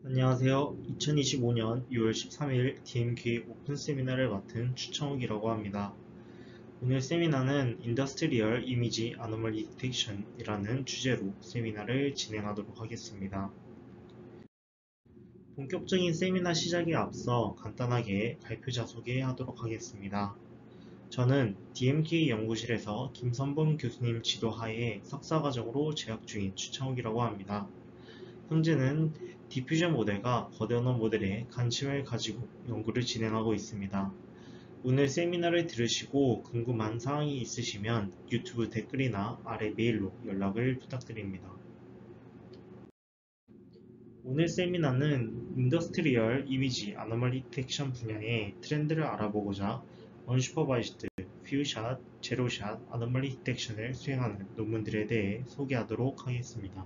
안녕하세요. 2025년 6월 13일 DMK 오픈 세미나를 맡은 추청욱이라고 합니다. 오늘 세미나는 인더스트리얼 이미지 아노멀리 디텍션이라는 주제로 세미나를 진행하도록 하겠습니다. 본격적인 세미나 시작에 앞서 간단하게 발표자 소개하도록 하겠습니다. 저는 DMK 연구실에서 김선범 교수님 지도하에 석사과정으로 재학 중인 추청욱이라고 합니다. 현재는 디퓨전 모델과 거대 언어 모델에 관심을 가지고 연구를 진행하고 있습니다. 오늘 세미나를 들으시고 궁금한 사항이 있으시면 유튜브 댓글이나 아래 메일로 연락을 부탁드립니다. 오늘 세미나는 인더스트리얼 이미지 아노멀리 디텍션 분야의 트렌드를 알아보고자 언슈퍼바이즈드, 퓨샷, 제로샷 아노멀리 디텍션을 수행하는 논문들에 대해 소개하도록 하겠습니다.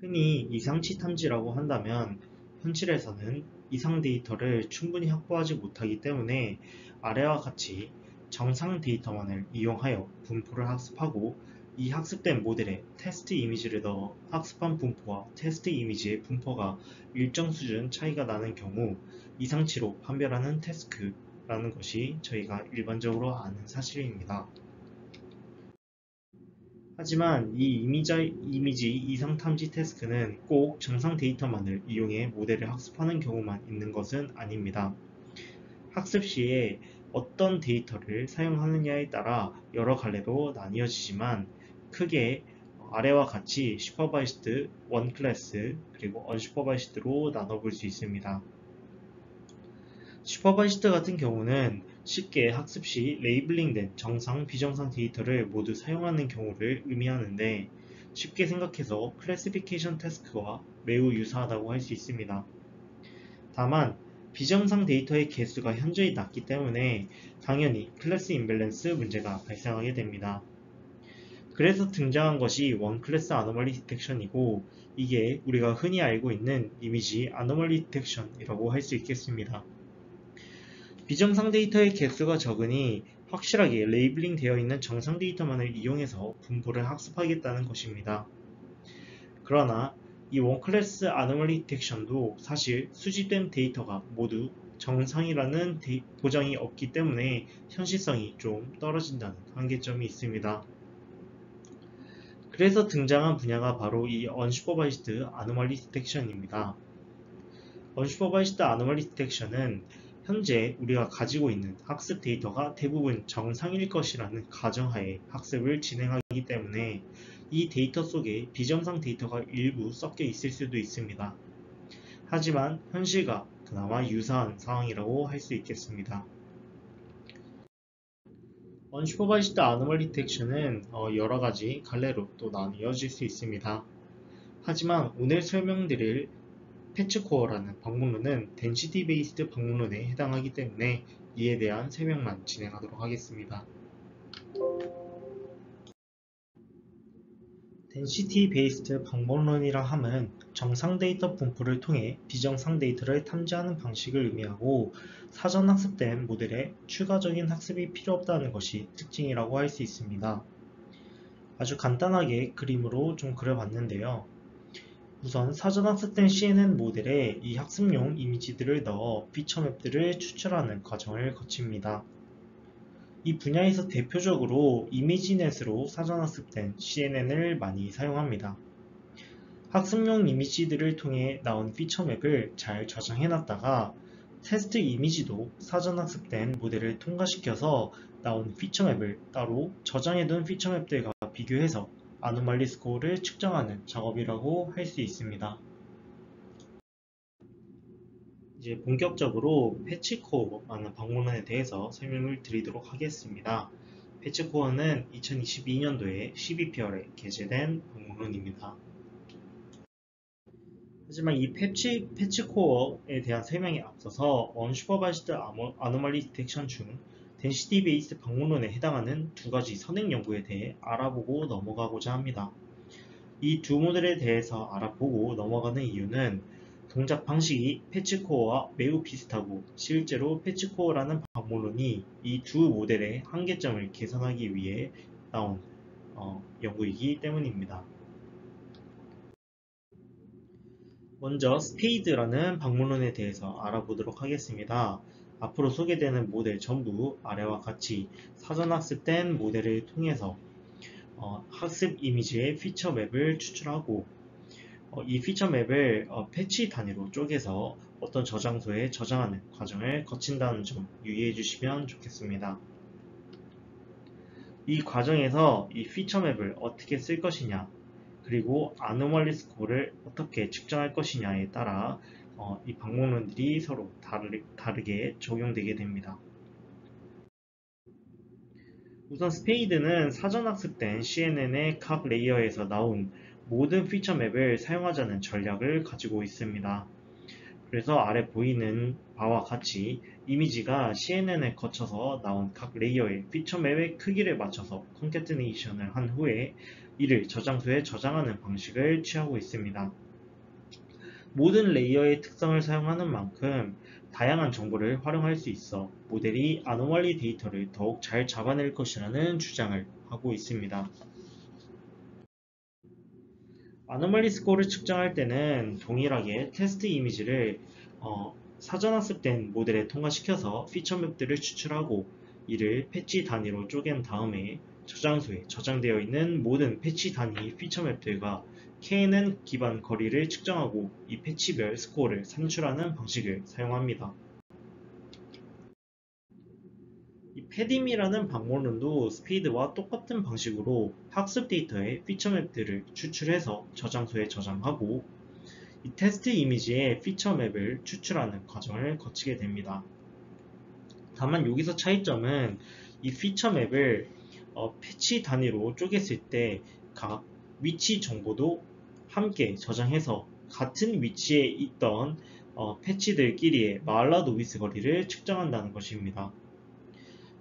흔히 이상치 탐지라고 한다면 현실에서는 이상 데이터를 충분히 확보하지 못하기 때문에 아래와 같이 정상 데이터만을 이용하여 분포를 학습하고 이 학습된 모델에 테스트 이미지를 넣어 학습한 분포와 테스트 이미지의 분포가 일정 수준 차이가 나는 경우 이상치로 판별하는 태스크라는 것이 저희가 일반적으로 아는 사실입니다. 하지만 이 이미지 이상 탐지 태스크는 꼭 정상 데이터만을 이용해 모델을 학습하는 경우만 있는 것은 아닙니다. 학습 시에 어떤 데이터를 사용하느냐에 따라 여러 갈래로 나뉘어지지만 크게 아래와 같이 슈퍼바이스드, 원클래스, 그리고 언슈퍼바이스드로 나눠볼 수 있습니다. 슈퍼바이스드 같은 경우는 쉽게 학습 시 레이블링된 정상, 비정상 데이터를 모두 사용하는 경우를 의미하는데 쉽게 생각해서 클래시피케이션 태스크와 매우 유사하다고 할 수 있습니다. 다만 비정상 데이터의 개수가 현저히 낮기 때문에 당연히 클래스 임밸런스 문제가 발생하게 됩니다. 그래서 등장한 것이 원클래스 아노멀리 디텍션이고 이게 우리가 흔히 알고 있는 이미지 아노멀리 디텍션이라고 할 수 있겠습니다. 비정상 데이터의 개수가 적으니 확실하게 레이블링 되어 있는 정상 데이터만을 이용해서 분포를 학습하겠다는 것입니다. 그러나 이 원클래스 아노멀리 디텍션도 사실 수집된 데이터가 모두 정상이라는 보장이 없기 때문에 현실성이 좀 떨어진다는 한계점이 있습니다. 그래서 등장한 분야가 바로 이 언슈퍼바이즈드 아노멀리 디텍션입니다. 언슈퍼바이즈드 아노멀리 디텍션은 현재 우리가 가지고 있는 학습 데이터가 대부분 정상일 것이라는 가정하에 학습을 진행하기 때문에 이 데이터 속에 비정상 데이터가 일부 섞여 있을 수도 있습니다. 하지만 현실과 그나마 유사한 상황이라고 할 수 있겠습니다. 언슈퍼바이즈드 아노멀리 디텍션은 여러 가지 갈래로 또 나뉘어질 수 있습니다. 하지만 오늘 설명드릴 패치코어라는 방문론은 덴시티 베이스드 방문론에 해당하기 때문에 이에 대한 설명만 진행하도록 하겠습니다. 덴시티 베이스드 방문론이라 함은 정상 데이터 분포를 통해 비정상 데이터를 탐지하는 방식을 의미하고 사전 학습된 모델에 추가적인 학습이 필요 없다는 것이 특징이라고 할 수 있습니다. 아주 간단하게 그림으로 좀 그려봤는데요. 우선 사전 학습된 CNN 모델에 이 학습용 이미지들을 넣어 피처맵들을 추출하는 과정을 거칩니다. 이 분야에서 대표적으로 이미지넷으로 사전 학습된 CNN을 많이 사용합니다. 학습용 이미지들을 통해 나온 피처맵을 잘 저장해놨다가 테스트 이미지도 사전 학습된 모델을 통과시켜서 나온 피처맵을 따로 저장해둔 피처맵들과 비교해서 아노말리 스코어를 측정하는 작업이라고 할 수 있습니다. 이제 본격적으로 패치코어라는 방문론에 대해서 설명을 드리도록 하겠습니다. 패치코어는 2022년도에 12페어에 게재된 방문론입니다. 하지만 이 패치코어에 대한 설명에 앞서서 언슈퍼바이즈드 아노멀리 디텍션 중 덴시티 베이스드 방문론에 해당하는 두 가지 선행 연구에 대해 알아보고 넘어가고자 합니다. 이 두 모델에 대해서 알아보고 넘어가는 이유는 동작 방식이 패치코어와 매우 비슷하고 실제로 패치코어라는 방문론이 이 두 모델의 한계점을 개선하기 위해 나온 연구이기 때문입니다. 먼저 스페이드라는 방문론에 대해서 알아보도록 하겠습니다. 앞으로 소개되는 모델 전부 아래와 같이 사전 학습된 모델을 통해서 학습 이미지의 피처 맵을 추출하고 이 피처 맵을 패치 단위로 쪼개서 어떤 저장소에 저장하는 과정을 거친다는 점 유의해 주시면 좋겠습니다. 이 과정에서 이 피처 맵을 어떻게 쓸 것이냐, 그리고 아노멀리 스코어를 어떻게 측정할 것이냐에 따라 이 방법론들이 서로 다르게 적용되게 됩니다. 우선 스페이드는 사전 학습된 CNN의 각 레이어에서 나온 모든 피처 맵을 사용하자는 전략을 가지고 있습니다. 그래서 아래 보이는 바와 같이 이미지가 CNN을 거쳐서 나온 각 레이어의 피처 맵의 크기를 맞춰서 컨캐트네이션을 한 후에 이를 저장소에 저장하는 방식을 취하고 있습니다. 모든 레이어의 특성을 사용하는 만큼 다양한 정보를 활용할 수 있어 모델이 아노멀리 데이터를 더욱 잘 잡아낼 것이라는 주장을 하고 있습니다. 아노멀리 스코어를 측정할 때는 동일하게 테스트 이미지를 사전 학습된 모델에 통과시켜서 피처 맵들을 추출하고 이를 패치 단위로 쪼갠 다음에 저장소에 저장되어 있는 모든 패치 단위 피처 맵들과 KNN 기반 거리를 측정하고 이 패치별 스코어를 산출하는 방식을 사용합니다. 이 패딤이라는 방법론도 스피드와 똑같은 방식으로 학습 데이터의 피처 맵들을 추출해서 저장소에 저장하고 이 테스트 이미지의 피처 맵을 추출하는 과정을 거치게 됩니다. 다만 여기서 차이점은 이 피처 맵을 패치 단위로 쪼갰을 때 각 위치 정보도 함께 저장해서 같은 위치에 있던 패치들끼리의 마할라 노비스 거리를 측정한다는 것입니다.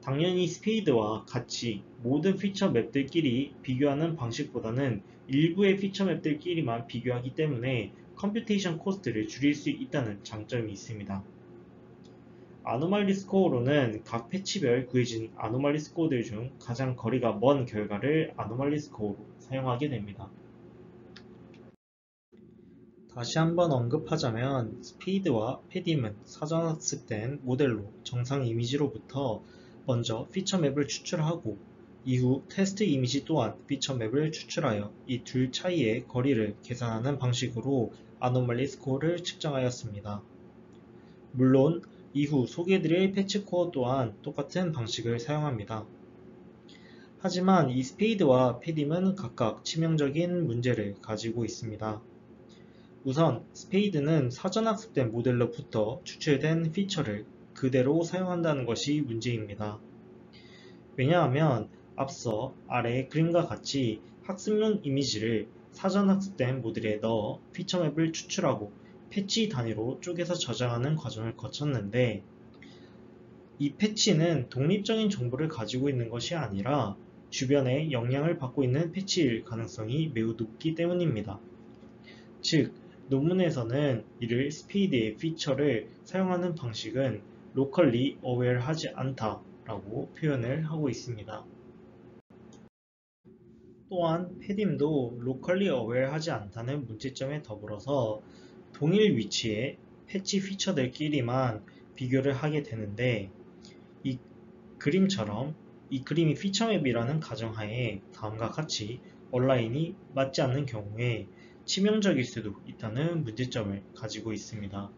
당연히 스페이드와 같이 모든 피처 맵들끼리 비교하는 방식보다는 일부의 피처 맵들끼리만 비교하기 때문에 컴퓨테이션 코스트를 줄일 수 있다는 장점이 있습니다. 아노말리 스코어로는 각 패치별 구해진 아노말리 스코어들 중 가장 거리가 먼 결과를 아노말리 스코어로 사용하게 됩니다. 다시 한번 언급하자면 스피드와 패딤은 사전 학습된 모델로 정상 이미지로부터 먼저 피처 맵을 추출하고 이후 테스트 이미지 또한 피처 맵을 추출하여 이 둘 차이의 거리를 계산하는 방식으로 아노멀리 스코어를 측정하였습니다. 물론 이후 소개드릴 패치 코어 또한 똑같은 방식을 사용합니다. 하지만 이 스페이드와 패딤은 각각 치명적인 문제를 가지고 있습니다. 우선 스페이드는 사전 학습된 모델로부터 추출된 피처를 그대로 사용한다는 것이 문제입니다. 왜냐하면 앞서 아래의 그림과 같이 학습용 이미지를 사전 학습된 모델에 넣어 피처 맵을 추출하고 패치 단위로 쪼개서 저장하는 과정을 거쳤는데 이 패치는 독립적인 정보를 가지고 있는 것이 아니라 주변에 영향을 받고 있는 패치일 가능성이 매우 높기 때문입니다. 즉, 논문에서는 이를 스페이드의 피처를 사용하는 방식은 로컬리 어웨어하지 않다라고 표현을 하고 있습니다. 또한 패딤도 로컬리 어웨어하지 않다는 문제점에 더불어서 동일 위치의 패치 피처들끼리만 비교를 하게 되는데 이 그림처럼 이 그림이 피처맵이라는 가정하에 다음과 같이 얼라인이 맞지 않는 경우에 치명적일 수도 있다는 문제점을 가지고 있습니다.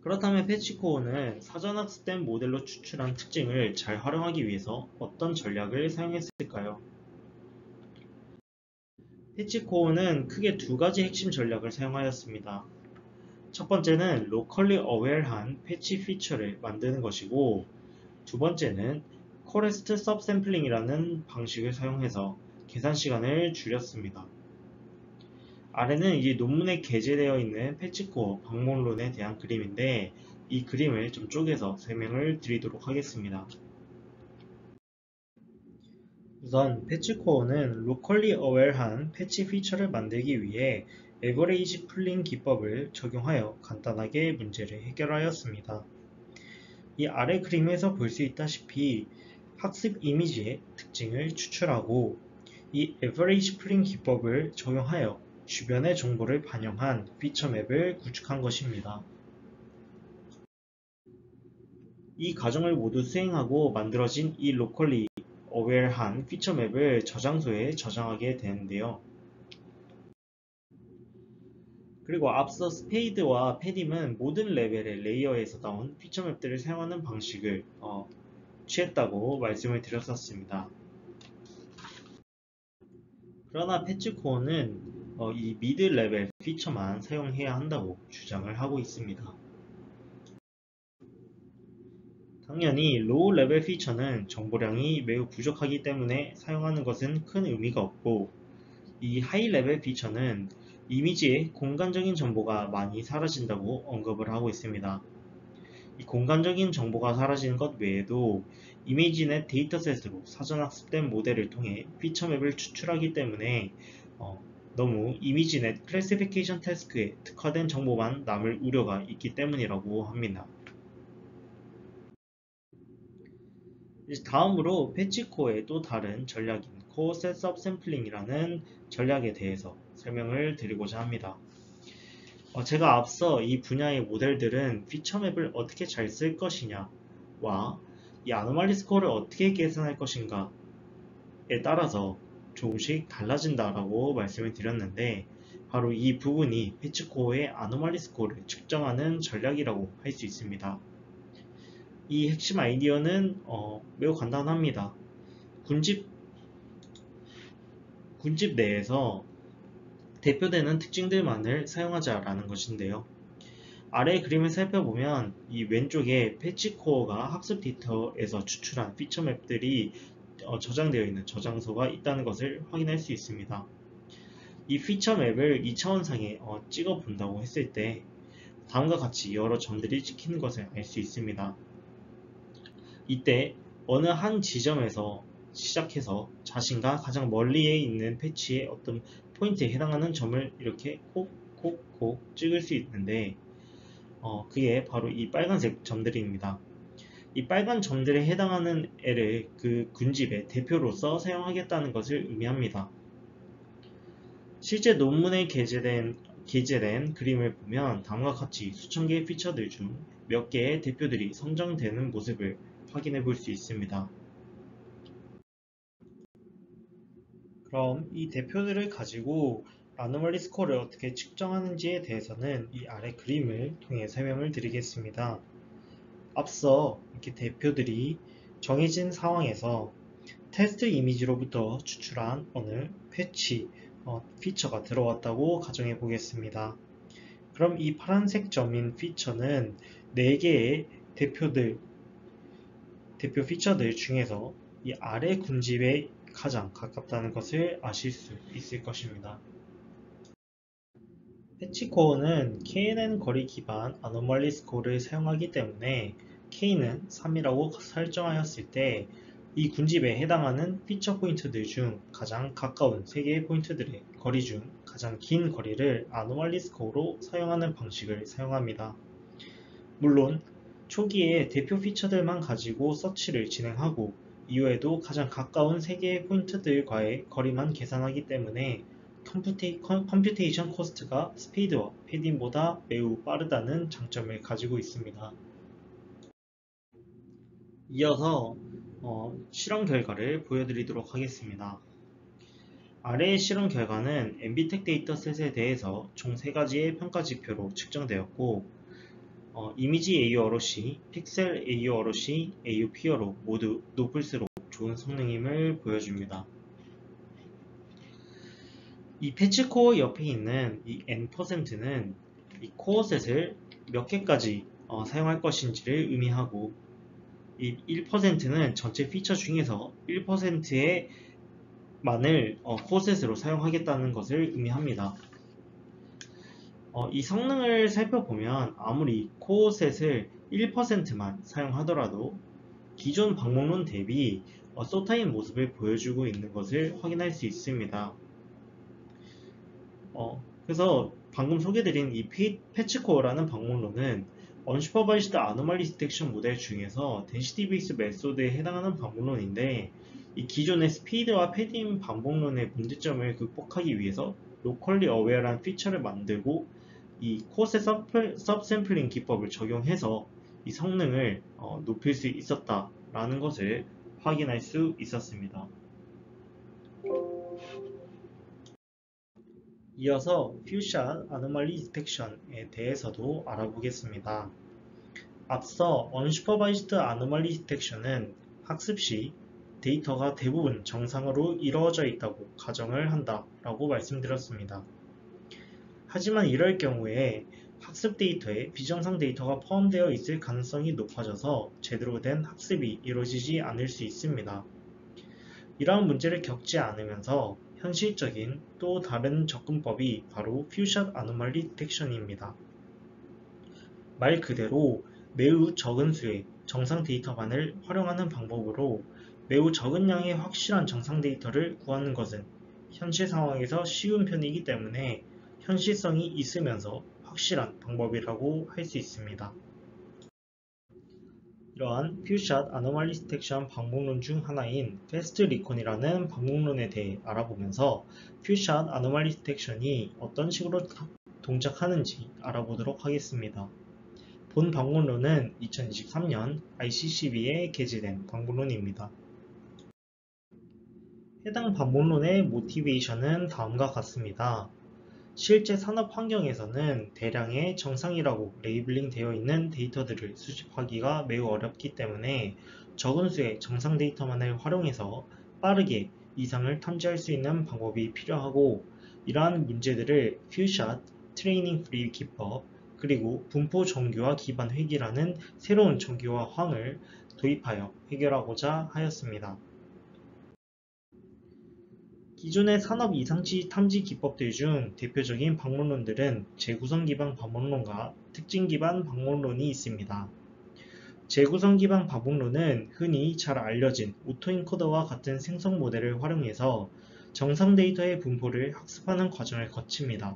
그렇다면 패치코어는 사전 학습된 모델로 추출한 특징을 잘 활용하기 위해서 어떤 전략을 사용했을까요? 패치코어는 크게 두 가지 핵심 전략을 사용하였습니다. 첫 번째는 로컬리 어웨어한 패치 피처를 만드는 것이고 두 번째는 코레스트 서브샘플링이라는 방식을 사용해서 계산 시간을 줄였습니다. 아래는 이 논문에 게재되어 있는 패치코어 방문론에 대한 그림인데 이 그림을 좀 쪼개서 설명을 드리도록 하겠습니다. 우선 패치코어는 로컬리 어웨어한 패치 피처를 만들기 위해 에버레이지 풀링 기법을 적용하여 간단하게 문제를 해결하였습니다. 이 아래 그림에서 볼 수 있다시피 학습 이미지의 특징을 추출하고 이 에버레이지 풀링 기법을 적용하여 주변의 정보를 반영한 피처 맵을 구축한 것입니다. 이 과정을 모두 수행하고 만들어진 이 로컬리 어웨어한 피처 맵을 저장소에 저장하게 되는데요. 그리고 앞서 스페이드와 패딤은 모든 레벨의 레이어에서 나온 피처 맵들을 사용하는 방식을 취했다고 말씀을 드렸었습니다. 그러나 패치코어는 이 미드 레벨 피처만 사용해야 한다고 주장을 하고 있습니다. 당연히 로우 레벨 피처는 정보량이 매우 부족하기 때문에 사용하는 것은 큰 의미가 없고, 이 하이 레벨 피처는 이미지의 공간적인 정보가 많이 사라진다고 언급을 하고 있습니다. 이 공간적인 정보가 사라지는 것 외에도 이미지넷 데이터셋으로 사전학습된 모델을 통해 피처맵을 추출하기 때문에 너무 이미지넷 클래시피케이션 태스크에 특화된 정보만 남을 우려가 있기 때문이라고 합니다. 이제 다음으로 패치코어의 또 다른 전략인 코어셋 서브샘플링이라는 전략에 대해서 설명을 드리고자 합니다. 제가 앞서 이 분야의 모델들은 피처맵을 어떻게 잘 쓸 것이냐와 이 아노말리 스코어를 어떻게 계산할 것인가에 따라서 조금씩 달라진다라고 말씀을 드렸는데, 바로 이 부분이 패치코어의 아노말리 스코어를 측정하는 전략이라고 할 수 있습니다. 이 핵심 아이디어는 매우 간단합니다. 군집 내에서 대표되는 특징들만을 사용하자라는 것인데요. 아래 그림을 살펴보면 이 왼쪽에 패치코어가 학습 데이터에서 추출한 피처 맵들이 저장되어 있는 저장소가 있다는 것을 확인할 수 있습니다. 이 피처 맵을 2차원상에 찍어 본다고 했을 때 다음과 같이 여러 점들이 찍히는 것을 알 수 있습니다. 이때 어느 한 지점에서 시작해서 자신과 가장 멀리에 있는 패치의 어떤 포인트에 해당하는 점을 이렇게 콕콕콕 찍을 수 있는데, 그게 바로 이 빨간색 점들입니다. 이 빨간 점들에 해당하는 애를 그 군집의 대표로서 사용하겠다는 것을 의미합니다. 실제 논문에 게재된 그림을 보면 다음과 같이 수천 개의 피처들 중 몇 개의 대표들이 선정되는 모습을 확인해 볼 수 있습니다. 그럼 이 대표들을 가지고 아노멀리 스코어를 어떻게 측정하는지에 대해서는 이 아래 그림을 통해 설명을 드리겠습니다. 앞서 이렇게 대표들이 정해진 상황에서 테스트 이미지로부터 추출한 어느 패치 피처가 들어왔다고 가정해 보겠습니다. 그럼 이 파란색 점인 피처는 4개의 대표 피처들 중에서 이 아래 군집에 가장 가깝다는 것을 아실 수 있을 것입니다. 패치코어는 KNN 거리 기반 아노멀리 스코어를 사용하기 때문에 K는 3이라고 설정하였을 때 이 군집에 해당하는 피처 포인트들 중 가장 가까운 3개의 포인트들의 거리 중 가장 긴 거리를 아노멀리 스코어로 사용하는 방식을 사용합니다. 물론 초기에 대표 피처들만 가지고 서치를 진행하고 이후에도 가장 가까운 3개의 포인트들과의 거리만 계산하기 때문에 컴퓨테이션 코스트가 스피드와 패딩보다 매우 빠르다는 장점을 가지고 있습니다. 이어서 실험 결과를 보여드리도록 하겠습니다. 아래의 실험 결과는 엠비텍 데이터셋에 대해서 총 3가지의 평가 지표로 측정되었고, 이미지 AU어로시, 픽셀 AU어로시, AUP어로 모두 높을수록 좋은 성능임을 보여줍니다. 이 패치코어 옆에 있는 이 N%는 이 코어셋을 몇 개까지 사용할 것인지를 의미하고, 이 1%는 전체 피처 중에서 1%의 만을 코어셋으로 사용하겠다는 것을 의미합니다. 이 성능을 살펴보면 아무리 코어셋을 1%만 사용하더라도 기존 방법론 대비 쏘타인 모습을 보여주고 있는 것을 확인할 수 있습니다. 그래서 방금 소개드린 이 패치코어라는 방법론은 언슈퍼바이스드 아노말리 디텍션 모델 중에서 덴시티 베이스 메소드에 해당하는 방법론인데, 이 기존의 스피드와 패딩 방법론의 문제점을 극복하기 위해서 로컬리 어웨어한 피처를 만들고 이 콧의 서브샘플링 기법을 적용해서 이 성능을 높일 수 있었다라는 것을 확인할 수 있었습니다. 이어서 퓨샷 아노말리 디텍션에 대해서도 알아보겠습니다. 앞서 언슈퍼바이즈드 아노말리 디텍션은 학습 시 데이터가 대부분 정상으로 이루어져 있다고 가정을 한다라고 말씀드렸습니다. 하지만 이럴 경우에 학습 데이터에 비정상 데이터가 포함되어 있을 가능성이 높아져서 제대로 된 학습이 이루어지지 않을 수 있습니다. 이러한 문제를 겪지 않으면서 현실적인 또 다른 접근법이 바로 퓨샷 아노말리 디텍션입니다. 말 그대로 매우 적은 수의 정상 데이터만을 활용하는 방법으로 매우 적은 양의 확실한 정상 데이터를 구하는 것은 현실 상황에서 쉬운 편이기 때문에 현실성이 있으면서 확실한 방법이라고 할 수 있습니다. 이러한 퓨샷 아노말리 디텍션 방법론 중 하나인 패스트 리콘이라는 방법론에 대해 알아보면서 퓨샷 아노말리 디텍션이 어떤 식으로 동작하는지 알아보도록 하겠습니다. 본 방법론은 2023년 ICCB에 게재된 방법론입니다. 해당 방법론의 모티베이션은 다음과 같습니다. 실제 산업 환경에서는 대량의 정상이라고 레이블링 되어 있는 데이터들을 수집하기가 매우 어렵기 때문에 적은 수의 정상 데이터만을 활용해서 빠르게 이상을 탐지할 수 있는 방법이 필요하고, 이러한 문제들을 퓨샷, 트레이닝 프리 기법, 그리고 분포 정교화 기반 회귀라는 새로운 정교화황을 도입하여 해결하고자 하였습니다. 기존의 산업 이상치 탐지 기법들 중 대표적인 방법론들은 재구성 기반 방법론과 특징 기반 방법론이 있습니다. 재구성 기반 방법론은 흔히 잘 알려진 오토인코더와 같은 생성 모델을 활용해서 정상 데이터의 분포를 학습하는 과정을 거칩니다.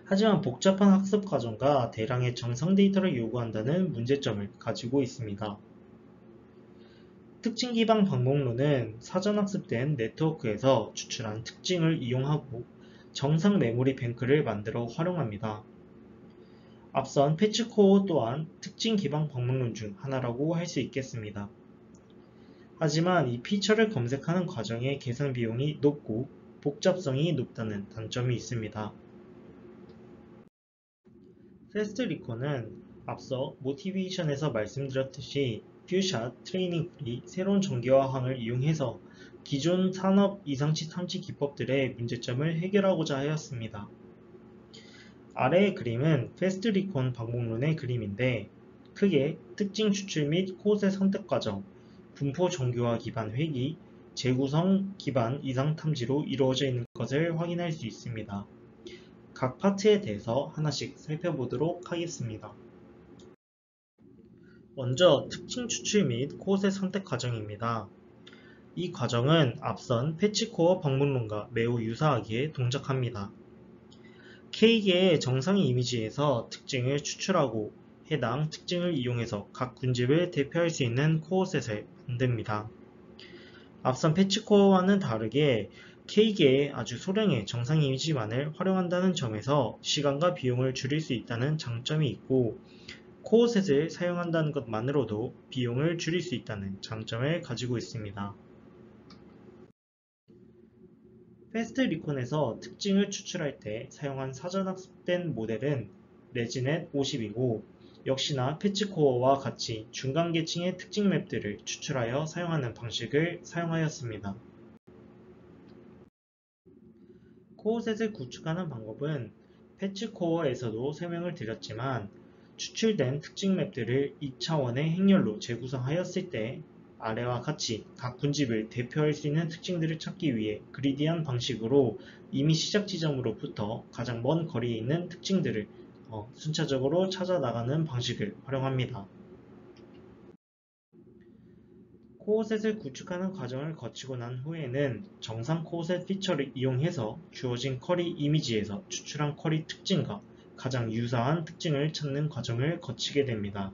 하지만 복잡한 학습 과정과 대량의 정상 데이터를 요구한다는 문제점을 가지고 있습니다. 특징 기반 방법론은 사전 학습된 네트워크에서 추출한 특징을 이용하고 정상 메모리 뱅크를 만들어 활용합니다. 앞선 패치코어 또한 특징 기반 방법론 중 하나라고 할 수 있겠습니다. 하지만 이 피처를 검색하는 과정의 계산 비용이 높고 복잡성이 높다는 단점이 있습니다. 패스트 리콘은 앞서 모티베이션에서 말씀드렸듯이 퓨샷, 트레이닝 프리, 새로운 정교화항을 이용해서 기존 산업 이상치 탐지 기법들의 문제점을 해결하고자 하였습니다. 아래의 그림은 패스트 리콘 방법론의 그림인데, 크게 특징 추출 및 코드의 선택 과정, 분포 정교화 기반 회귀, 재구성 기반 이상 탐지로 이루어져 있는 것을 확인할 수 있습니다. 각 파트에 대해서 하나씩 살펴보도록 하겠습니다. 먼저 특징 추출 및 코드의 선택 과정입니다. 이 과정은 앞선 패치코어 방법론과 매우 유사하게 동작합니다. K개의 정상 이미지에서 특징을 추출하고 해당 특징을 이용해서 각 군집을 대표할 수 있는 코어셋을 만듭니다. 앞선 패치코어와는 다르게 K개의 아주 소량의 정상 이미지만을 활용한다는 점에서 시간과 비용을 줄일 수 있다는 장점이 있고, 코어셋을 사용한다는 것만으로도 비용을 줄일 수 있다는 장점을 가지고 있습니다. 패스트 리콘에서 특징을 추출할 때 사용한 사전 학습된 모델은 레지넷 50이고, 역시나 패치코어와 같이 중간 계층의 특징 맵들을 추출하여 사용하는 방식을 사용하였습니다. 코어셋을 구축하는 방법은 패치코어에서도 설명을 드렸지만, 추출된 특징 맵들을 2차원의 행렬로 재구성하였을 때 아래와 같이 각 군집을 대표할 수 있는 특징들을 찾기 위해 그리디안 방식으로 이미 시작 지점으로부터 가장 먼 거리에 있는 특징들을 순차적으로 찾아 나가는 방식을 활용합니다. 코어셋을 구축하는 과정을 거치고 난 후에는 정상 코어셋 피처를 이용해서 주어진 쿼리 이미지에서 추출한 쿼리 특징과 가장 유사한 특징을 찾는 과정을 거치게 됩니다.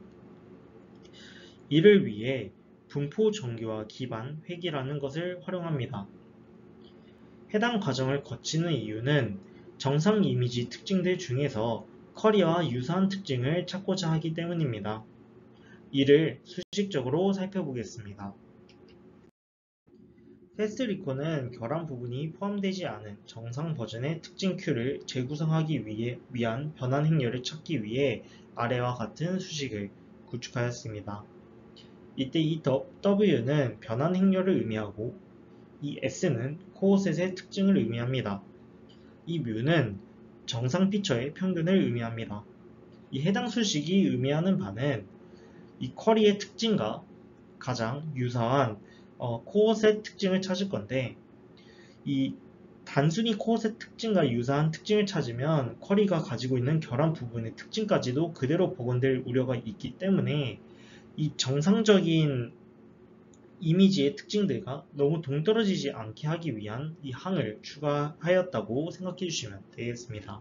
이를 위해 분포 정교화 기반 회귀라는 것을 활용합니다. 해당 과정을 거치는 이유는 정상 이미지 특징들 중에서 쿼리와 유사한 특징을 찾고자 하기 때문입니다. 이를 수식적으로 살펴보겠습니다. 패스트리콘은 결함 부분이 포함되지 않은 정상 버전의 특징 큐를 재구성하기 위한 변환 행렬을 찾기 위해 아래와 같은 수식을 구축하였습니다. 이때 이 W는 변환 행렬을 의미하고 이 S는 코어셋의 특징을 의미합니다. 이 뮤는 정상 피처의 평균을 의미합니다. 이 해당 수식이 의미하는 바는 이 쿼리의 특징과 가장 유사한 코어셋 특징을 찾을 건데, 이 단순히 코어셋 특징과 유사한 특징을 찾으면 쿼리가 가지고 있는 결함 부분의 특징까지도 그대로 복원될 우려가 있기 때문에 이 정상적인 이미지의 특징들과 너무 동떨어지지 않게 하기 위한 이 항을 추가하였다고 생각해 주시면 되겠습니다.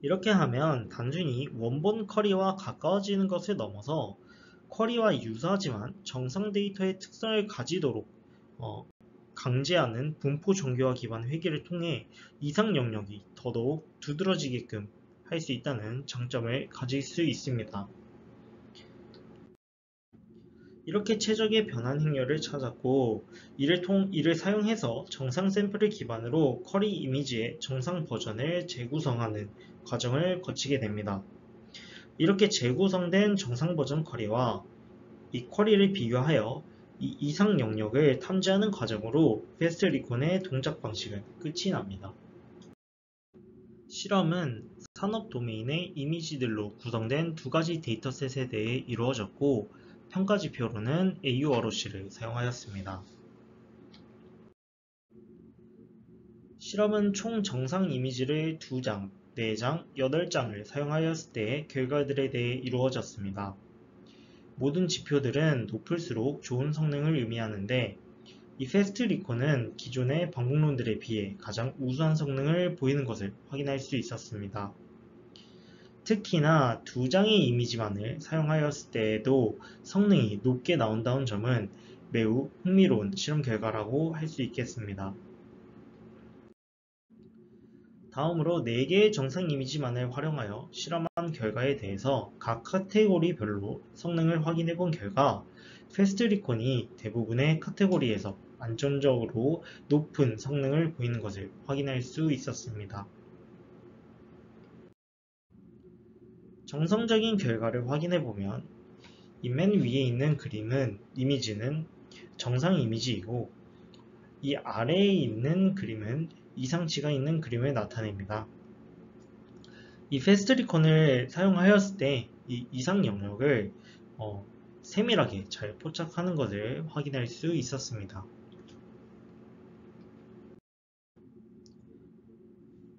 이렇게 하면 단순히 원본 쿼리와 가까워지는 것을 넘어서 쿼리와 유사하지만 정상 데이터의 특성을 가지도록 강제하는 분포 정교화 기반 회계를 통해 이상 영역이 더더욱 두드러지게끔 할 수 있다는 장점을 가질 수 있습니다. 이렇게 최적의 변환 행렬을 찾았고 이를 사용해서 정상 샘플을 기반으로 쿼리 이미지의 정상 버전을 재구성하는 과정을 거치게 됩니다. 이렇게 재구성된 정상 버전 쿼리와 이 쿼리를 비교하여 이 이상 영역을 탐지하는 과정으로 패스트리콘의 동작 방식은 끝이 납니다. 실험은 산업 도메인의 이미지들로 구성된 두 가지 데이터셋에 대해 이루어졌고 평가 지표로는 AUROC를 사용하였습니다. 실험은 총 정상 이미지를 2장, 4장, 8장을 사용하였을 때의 결과들에 대해 이루어졌습니다. 모든 지표들은 높을수록 좋은 성능을 의미하는데 이 패스트리콘은 기존의 방법론들에 비해 가장 우수한 성능을 보이는 것을 확인할 수 있었습니다. 특히나 2장의 이미지만을 사용하였을 때에도 성능이 높게 나온다는 점은 매우 흥미로운 실험 결과라고 할 수 있겠습니다. 다음으로 4개의 정상 이미지만을 활용하여 실험한 결과에 대해서 각 카테고리별로 성능을 확인해 본 결과 패스트리콘이 대부분의 카테고리에서 안정적으로 높은 성능을 보이는 것을 확인할 수 있었습니다. 정성적인 결과를 확인해보면 이 맨 위에 있는 이미지는 정상 이미지이고 이 아래에 있는 그림은 이상치가 있는 그림을 나타냅니다. 이 패스트리콘을 사용하였을 때 이 이상 영역을 세밀하게 잘 포착하는 것을 확인할 수 있었습니다.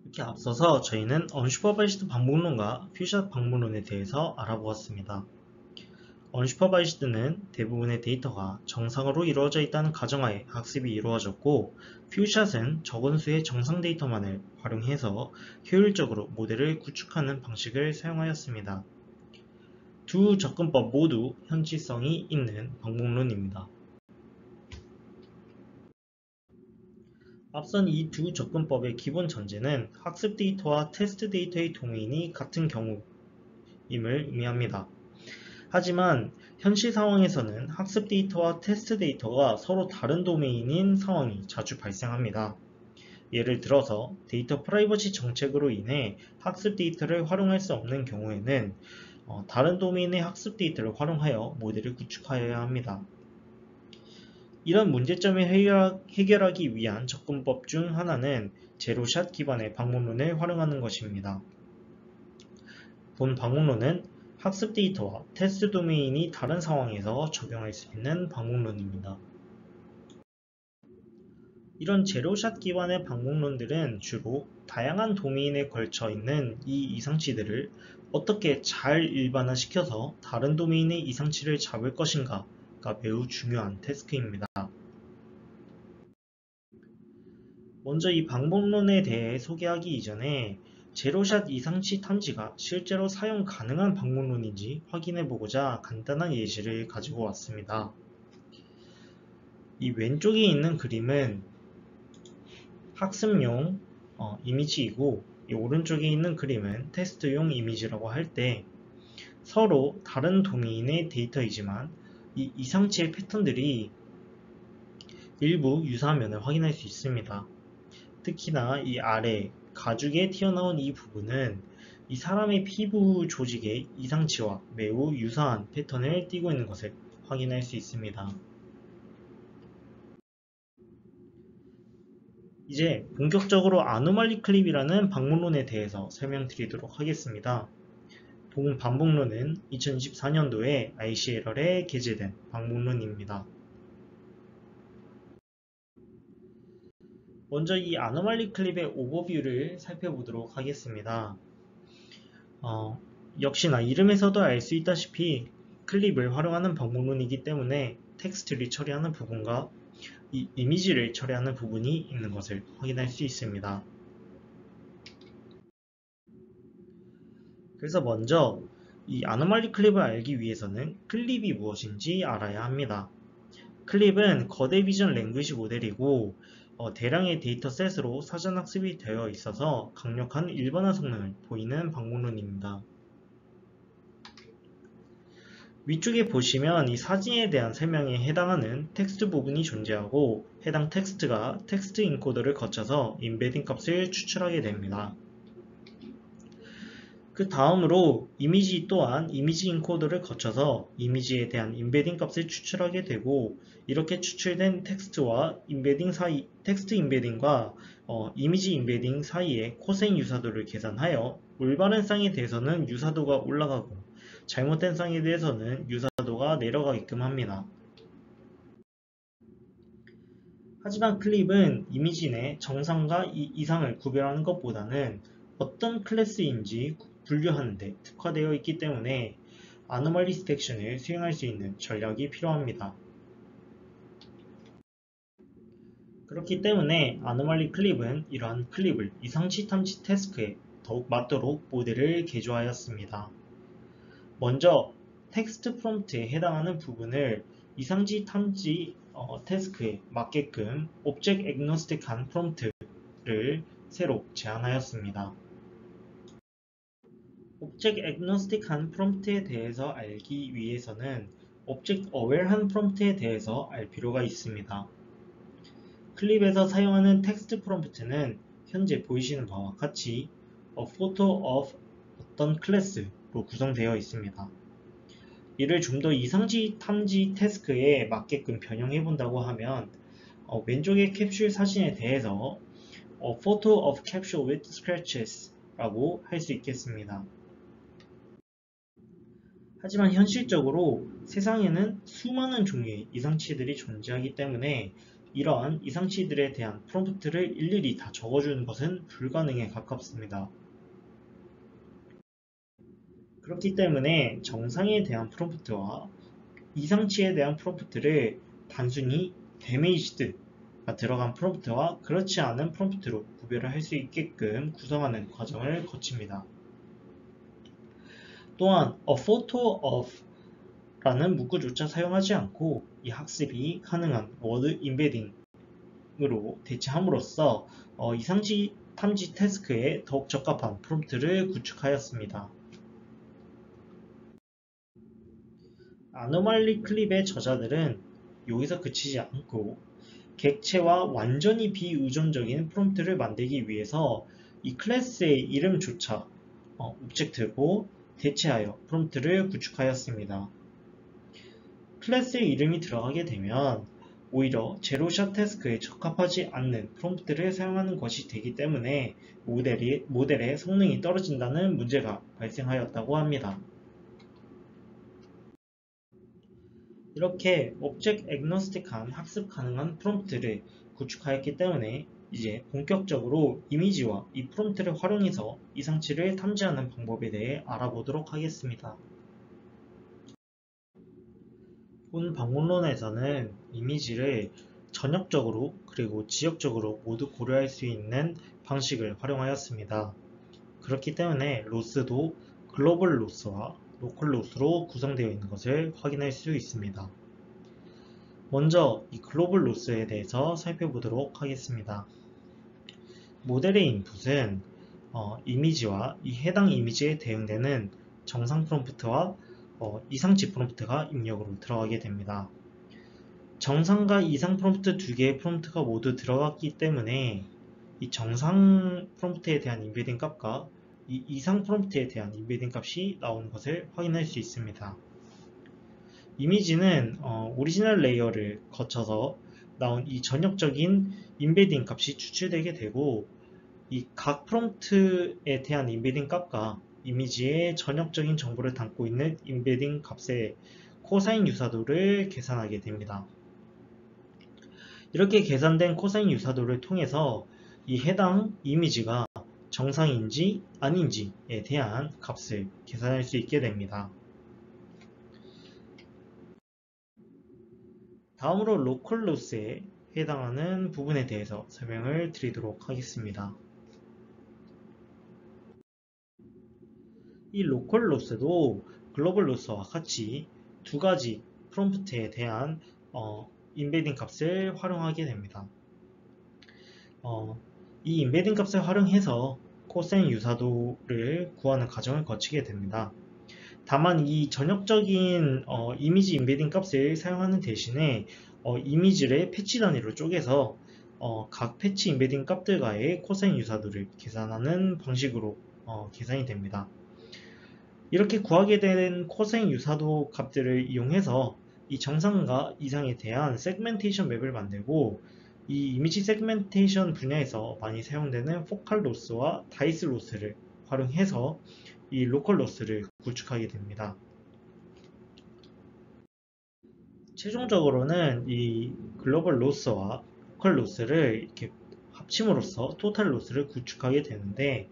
이렇게 앞서서 저희는 언슈퍼바이즈드 방법론과 퓨샷 방법론에 대해서 알아보았습니다. 언슈퍼바이즈드는 대부분의 데이터가 정상으로 이루어져 있다는 가정하에 학습이 이루어졌고 퓨샷은 적은 수의 정상 데이터만을 활용해서 효율적으로 모델을 구축하는 방식을 사용하였습니다. 두 접근법 모두 현지성이 있는 방법론입니다. 앞선 이 두 접근법의 기본 전제는 학습 데이터와 테스트 데이터의 도메인이 같은 경우임을 의미합니다. 하지만 현실 상황에서는 학습 데이터와 테스트 데이터가 서로 다른 도메인인 상황이 자주 발생합니다. 예를 들어서 데이터 프라이버시 정책으로 인해 학습 데이터를 활용할 수 없는 경우에는 다른 도메인의 학습 데이터를 활용하여 모델을 구축하여야 합니다. 이런 문제점을 해결하기 위한 접근법 중 하나는 제로샷 기반의 방법론을 활용하는 것입니다. 본 방법론은 학습 데이터와 테스트 도메인이 다른 상황에서 적용할 수 있는 방법론입니다. 이런 제로샷 기반의 방법론들은 주로 다양한 도메인에 걸쳐 있는 이 이상치들을 어떻게 잘 일반화시켜서 다른 도메인의 이상치를 잡을 것인가가 매우 중요한 태스크입니다. 먼저 이 방법론에 대해 소개하기 이전에 제로샷 이상치 탐지가 실제로 사용 가능한 방법론인지 확인해 보고자 간단한 예시를 가지고 왔습니다. 이 왼쪽에 있는 그림은 학습용 이미지이고 이 오른쪽에 있는 그림은 테스트용 이미지라고 할 때 서로 다른 도메인의 데이터이지만 이 이상치의 패턴들이 일부 유사한 면을 확인할 수 있습니다. 특히나 이 아래 가죽에 튀어나온 이 부분은 이 사람의 피부 조직의 이상치와 매우 유사한 패턴을 띠고 있는 것을 확인할 수 있습니다. 이제 본격적으로 아노말리 클립이라는 방문론에 대해서 설명드리도록 하겠습니다. 본 반복론은 2024년도에 ICLR에 게재된 방문론입니다. 먼저 이 아노말리 클립의 오버뷰를 살펴보도록 하겠습니다. 역시나 이름에서도 알 수 있다시피 클립을 활용하는 방법론이기 때문에 텍스트를 처리하는 부분과 이 이미지를 처리하는 부분이 있는 것을 확인할 수 있습니다. 그래서 먼저 이 아노말리 클립을 알기 위해서는 클립이 무엇인지 알아야 합니다. 클립은 거대 비전 랭귀지 모델이고 대량의 데이터셋으로 사전 학습이 되어 있어서 강력한 일반화 성능을 보이는 방법론입니다. 위쪽에 보시면 이 사진에 대한 설명에 해당하는 텍스트 부분이 존재하고 해당 텍스트가 텍스트 인코더를 거쳐서 임베딩 값을 추출하게 됩니다. 그 다음으로 이미지 또한 이미지 인코더를 거쳐서 이미지에 대한 임베딩 값을 추출하게 되고 이렇게 추출된 텍스트와 임베딩 사이, 텍스트 임베딩과 이미지 임베딩 사이의 코사인 유사도를 계산하여 올바른 쌍에 대해서는 유사도가 올라가고 잘못된 쌍에 대해서는 유사도가 내려가게끔 합니다. 하지만 클립은 이미지 내 정상과 이상을 구별하는 것보다는 어떤 클래스인지 분류하는 데 특화되어 있기 때문에 아노멀리 디텍션을 수행할 수 있는 전략이 필요합니다. 그렇기 때문에 아노멀리 클립은 이러한 클립을 이상치 탐지 태스크에 더욱 맞도록 모델을 개조하였습니다. 먼저 텍스트 프롬프트에 해당하는 부분을 이상치 탐지 태스크에 맞게끔 오브젝트 애그노스틱한 프롬프트를 새로 제안하였습니다. 오브젝트 애그노스틱한 프롬프트에 대해서 알기 위해서는 오브젝트 어웨어한 프롬프트에 대해서 알 필요가 있습니다. 클립에서 사용하는 텍스트 프롬프트는 현재 보이시는 바와 같이 A photo of 어떤 클래스로 구성되어 있습니다. 이를 좀 더 이상치 탐지 태스크에 맞게끔 변형해 본다고 하면 왼쪽의 캡슐 사진에 대해서 A photo of capsule with scratches 라고 할 수 있겠습니다. 하지만 현실적으로 세상에는 수많은 종류의 이상치들이 존재하기 때문에 이러한 이상치들에 대한 프롬프트를 일일이 다 적어주는 것은 불가능에 가깝습니다. 그렇기 때문에 정상에 대한 프롬프트와 이상치에 대한 프롬프트를 단순히 데미지드가 들어간 프롬프트와 그렇지 않은 프롬프트로 구별을 할 수 있게끔 구성하는 과정을 거칩니다. 또한 a photo of 라는 문구조차 사용하지 않고 이 학습이 가능한 워드 임베딩으로 대체함으로써 이상치 탐지 태스크에 더욱 적합한 프롬프트를 구축하였습니다. 아노말리 클립의 저자들은 여기서 그치지 않고 객체와 완전히 비의존적인 프롬프트를 만들기 위해서 이 클래스의 이름조차 오브젝트고 대체하여 프롬프트를 구축하였습니다. 클래스의 이름이 들어가게 되면 오히려 제로샷 태스크에 적합하지 않는 프롬프트를 사용하는 것이 되기 때문에 모델의 성능이 떨어진다는 문제가 발생하였다고 합니다. 이렇게 오브젝트 애그노스틱한 학습 가능한 프롬프트를 구축하였기 때문에 이제 본격적으로 이미지와 이 프롬프트를 활용해서 이상치를 탐지하는 방법에 대해 알아보도록 하겠습니다. 본 방문론에서는 이미지를 전역적으로 그리고 지역적으로 모두 고려할 수 있는 방식을 활용하였습니다. 그렇기 때문에 로스도 글로벌 로스와 로컬 로스로 구성되어 있는 것을 확인할 수 있습니다. 먼저 이 글로벌 로스에 대해서 살펴보도록 하겠습니다. 모델의 인풋은 이미지와 이 해당 이미지에 대응되는 정상 프롬프트와 이상치 프롬프트가 입력으로 들어가게 됩니다. 정상과 이상 프롬프트 두 개의 프롬프트가 모두 들어갔기 때문에 이 정상 프롬프트에 대한 인베딩 값과 이 이상 프롬프트에 대한 인베딩 값이 나오는 것을 확인할 수 있습니다. 이미지는 오리지널 레이어를 거쳐서 나온 이 전역적인 인베딩 값이 추출되게 되고 이 각 프롬프트에 대한 인베딩 값과 이미지의 전역적인 정보를 담고 있는 인베딩 값의 코사인 유사도를 계산하게 됩니다. 이렇게 계산된 코사인 유사도를 통해서 이 해당 이미지가 정상인지 아닌지에 대한 값을 계산할 수 있게 됩니다. 다음으로 로컬 로스에 해당하는 부분에 대해서 설명을 드리도록 하겠습니다. 이 로컬 로스도 글로벌 로스와 같이 두 가지 프롬프트에 대한 인베딩 값을 활용하게 됩니다. 이 인베딩 값을 활용해서 코사인 유사도를 구하는 과정을 거치게 됩니다. 다만 이 전역적인 이미지 인베딩 값을 사용하는 대신에 이미지를 패치 단위로 쪼개서 각 패치 인베딩 값들과의 코사인 유사도를 계산하는 방식으로 계산이 됩니다. 이렇게 구하게 된 코사인 유사도 값들을 이용해서 이 정상과 이상에 대한 세그멘테이션 맵을 만들고 이 이미지 세그멘테이션 분야에서 많이 사용되는 포칼 로스와 다이스 로스를 활용해서 이 로컬 로스를 구축하게 됩니다. 최종적으로는 이 글로벌 로스와 로컬 로스를 이렇게 합침으로써 토탈 로스를 구축하게 되는데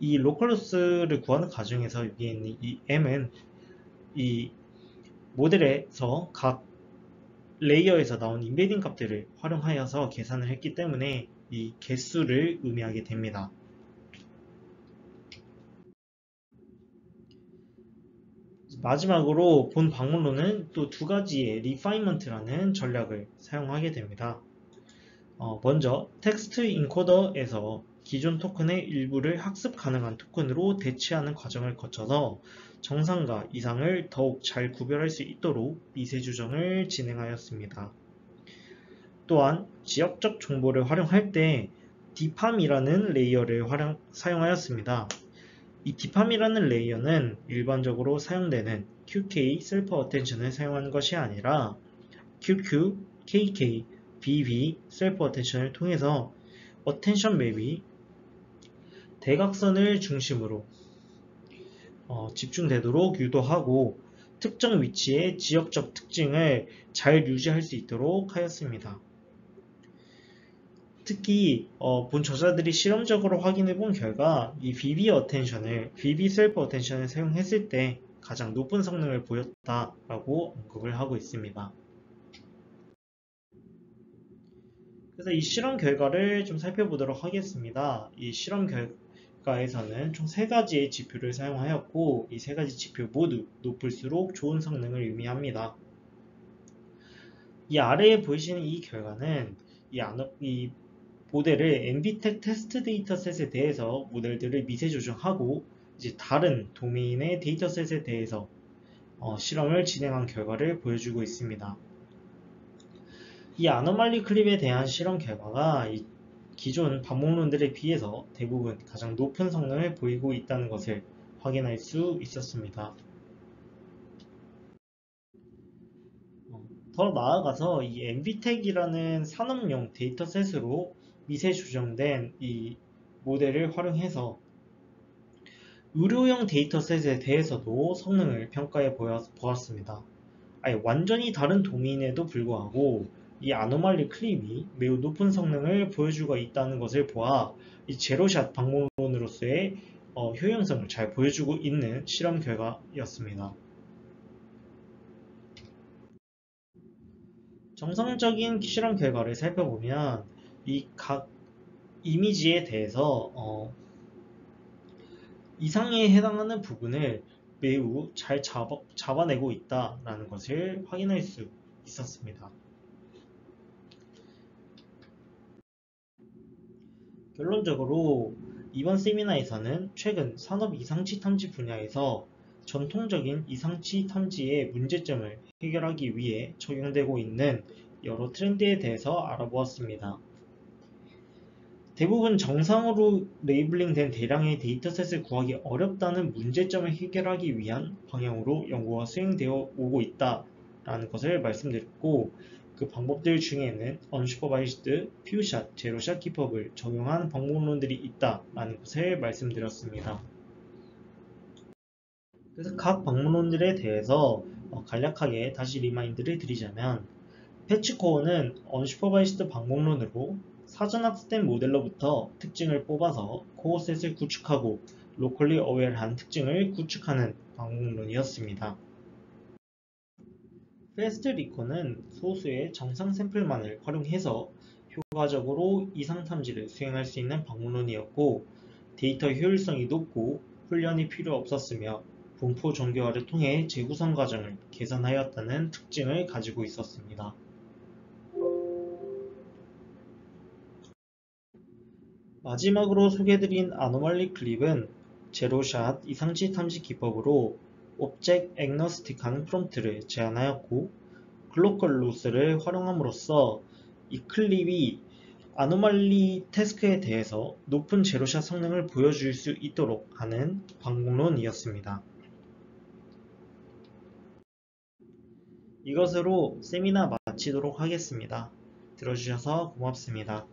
이 로컬 로스를 구하는 과정에서 여기에 있는 이 m은 이 모델에서 각 레이어에서 나온 인베딩 값들을 활용하여서 계산을 했기 때문에 이 개수를 의미하게 됩니다. 마지막으로 본 방문론은 또 두 가지의 리파인먼트라는 전략을 사용하게 됩니다. 먼저 텍스트 인코더에서 기존 토큰의 일부를 학습 가능한 토큰으로 대체하는 과정을 거쳐서 정상과 이상을 더욱 잘 구별할 수 있도록 미세 조정을 진행하였습니다. 또한 지역적 정보를 활용할 때 디팜이라는 레이어를 사용하였습니다. 이 디팜이라는 레이어는 일반적으로 사용되는 QK 셀프 어텐션을 사용하는 것이 아니라 QQ, KK, BB 셀프 어텐션을 통해서 어텐션 맵이 대각선을 중심으로 집중되도록 유도하고 특정 위치의 지역적 특징을 잘 유지할 수 있도록 하였습니다. 특히 본 저자들이 실험적으로 확인해 본 결과 이 BB 셀프 어텐션을 사용했을 때 가장 높은 성능을 보였다라고 언급을 하고 있습니다. 그래서 이 실험 결과를 좀 살펴보도록 하겠습니다. 이 실험 결과에서는 총 3가지의 지표를 사용하였고 이 3가지 지표 모두 높을수록 좋은 성능을 의미합니다. 이 아래에 보이시는 이 결과는 이 모델을 MBTech 테스트 데이터셋에 대해서 모델들을 미세 조정하고 이제 다른 도메인의 데이터셋에 대해서 실험을 진행한 결과를 보여주고 있습니다. 이 아노말리 클립에 대한 실험 결과가 이 기존 반복론들에 비해서 대부분 가장 높은 성능을 보이고 있다는 것을 확인할 수 있었습니다. 더 나아가서 이 MBTech이라는 산업용 데이터셋으로 미세 조정된 이 모델을 활용해서 의료용 데이터셋에 대해서도 성능을 평가해 보았습니다. 아니, 완전히 다른 도메인에도 불구하고 이 아노말리 클립이 매우 높은 성능을 보여주고 있다는 것을 보아 이 제로샷 방법론으로서의 효용성을 잘 보여주고 있는 실험 결과였습니다. 정상적인 실험 결과를 살펴보면 이 각 이미지에 대해서 이상에 해당하는 부분을 매우 잘 잡아내고 있다는 것을 확인할 수 있었습니다. 결론적으로 이번 세미나에서는 최근 산업 이상치 탐지 분야에서 전통적인 이상치 탐지의 문제점을 해결하기 위해 적용되고 있는 여러 트렌드에 대해서 알아보았습니다. 대부분 정상으로 레이블링된 대량의 데이터셋을 구하기 어렵다는 문제점을 해결하기 위한 방향으로 연구가 수행되어 오고 있다라는 것을 말씀드렸고, 그 방법들 중에는 언슈퍼바이즈드, 퓨샷, 제로샷 기법을 적용한 방법론들이 있다라는 것을 말씀드렸습니다. 그래서 각 방법론들에 대해서 간략하게 다시 리마인드를 드리자면, 패치코어는 언슈퍼바이즈드 방법론으로 사전 학습된 모델로부터 특징을 뽑아서 코어셋을 구축하고 로컬리 어웨어한 특징을 구축하는 방법론이었습니다. 패스트 리컨은 소수의 정상 샘플만을 활용해서 효과적으로 이상 탐지를 수행할 수 있는 방법론이었고, 데이터 효율성이 높고 훈련이 필요 없었으며 분포 정교화를 통해 재구성 과정을 개선하였다는 특징을 가지고 있었습니다. 마지막으로 소개해드린 아노말리 클립은 제로샷 이상치 탐지 기법으로 옵젝트 애그노스틱한 프롬프트를 제안하였고, 글로컬 로스를 활용함으로써 이 클립이 아노말리 태스크에 대해서 높은 제로샷 성능을 보여줄 수 있도록 하는 방법론이었습니다. 이것으로 세미나 마치도록 하겠습니다. 들어주셔서 고맙습니다.